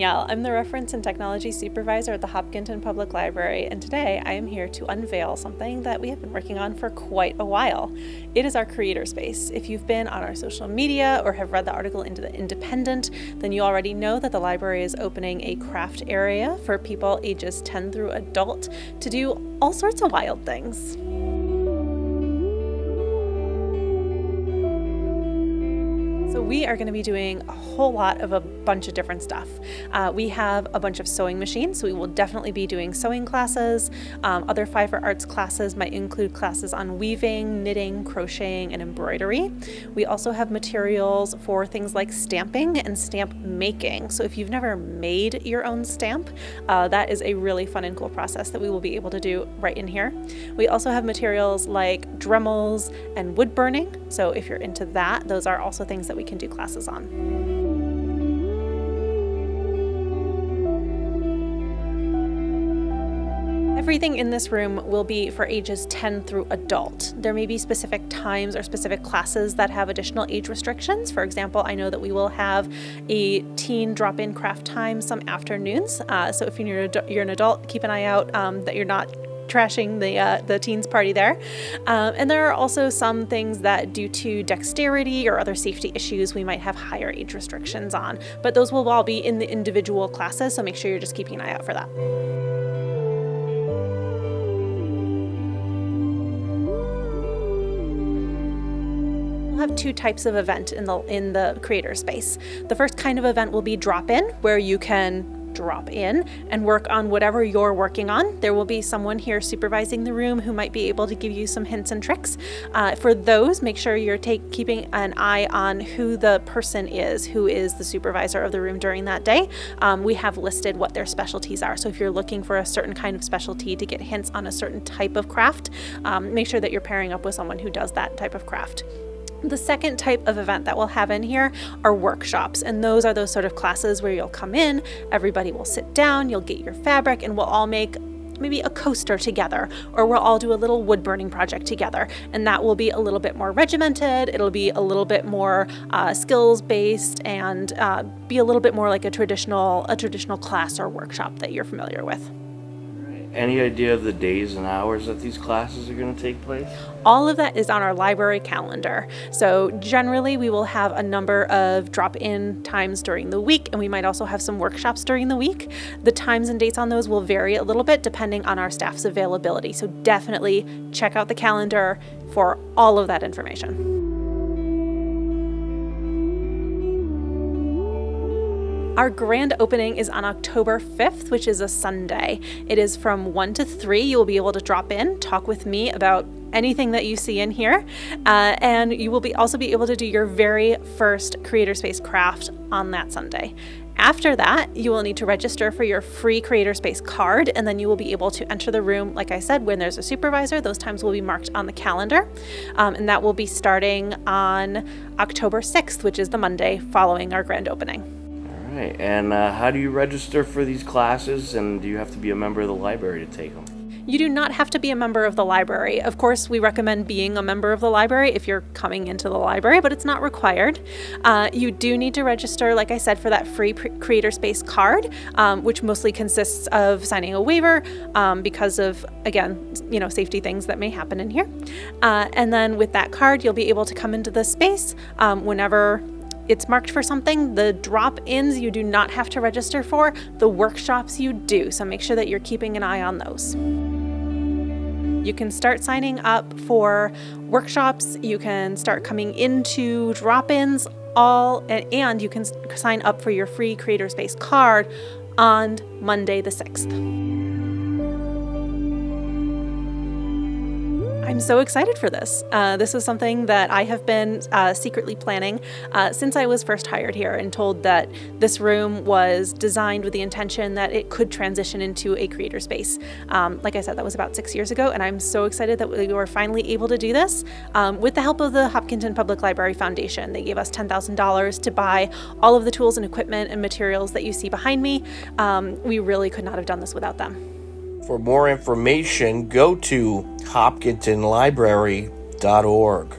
Danielle. I'm the Reference and Technology Supervisor at the Hopkinton Public Library, and today I am here to unveil something that we have been working on for quite a while. It is our CreatorSpace. If you've been on our social media or have read the article in The Independent, then you already know that the library is opening a craft area for people ages 10 through adult to do all sorts of wild things. So we are going to be doing a whole lot of a bunch of different stuff. We have a bunch of sewing machines, so we will definitely be doing sewing classes. Other Fiverr Arts classes might include classes on weaving, knitting, crocheting, and embroidery. We also have materials for things like stamping and stamp making. So if you've never made your own stamp, that is a really fun and cool process that we will be able to do right in here. We also have materials like Dremels and wood burning. So if you're into that, those are also things that we can do classes on. Everything in this room will be for ages 10 through adult. There may be specific times or specific classes that have additional age restrictions. For example, I know that we will have a teen drop-in craft time some afternoons. So if you're an adult, keep an eye out that you're not trashing the teens party there. And there are also some things that due to dexterity or other safety issues, we might have higher age restrictions on, but those will all be in the individual classes. So make sure you're just keeping an eye out for that. Have two types of event in the CreatorSpace. The first kind of event will be drop-in, where you can drop in and work on whatever you're working on. There will be someone here supervising the room who might be able to give you some hints and tricks. For those, make sure you're keeping an eye on who the person is, who is the supervisor of the room during that day. We have listed what their specialties are. So if you're looking for a certain kind of specialty to get hints on a certain type of craft, make sure that you're pairing up with someone who does that type of craft. The second type of event that we'll have in here are workshops, and those are those sort of classes where you'll come in, everybody will sit down, you'll get your fabric, and we'll all make maybe a coaster together, or we'll all do a little wood burning project together, and that will be a little bit more regimented. It'll be a little bit more skills based, and be a little bit more like a traditional class or workshop that you're familiar with. Any idea of the days and hours that these classes are going to take place? All of that is on our library calendar. So generally we will have a number of drop-in times during the week, and we might also have some workshops during the week. The times and dates on those will vary a little bit depending on our staff's availability. So definitely check out the calendar for all of that information. Our grand opening is on October 5th, which is a Sunday. It is from 1 to 3. You will be able to drop in, talk with me about anything that you see in here, and you will also be able to do your very first CreatorSpace craft on that Sunday. After that, you will need to register for your free CreatorSpace card, and then you will be able to enter the room, like I said, when there's a supervisor. Those times will be marked on the calendar, and that will be starting on October 6th, which is the Monday following our grand opening. All right, and how do you register for these classes, and do you have to be a member of the library to take them? You do not have to be a member of the library. Of course, we recommend being a member of the library if you're coming into the library, but it's not required. You do need to register, like I said, for that free CreatorSpace card, which mostly consists of signing a waiver because of, again, safety things that may happen in here. And then with that card, you'll be able to come into the space whenever it's marked for something. The drop-ins you do not have to register for. The workshops you do, so make sure that you're keeping an eye on those. You can start signing up for workshops, you can start coming into drop-ins, and you can sign up for your free CreatorSpace card on Monday the 6th. I'm so excited for this. This is something that I have been secretly planning since I was first hired here and told that this room was designed with the intention that it could transition into a CreatorSpace. Like I said, that was about 6 years ago, and I'm so excited that we were finally able to do this with the help of the Hopkinton Public Library Foundation. They gave us $10,000 to buy all of the tools and equipment and materials that you see behind me. We really could not have done this without them. For more information, go to hopkintonlibrary.org.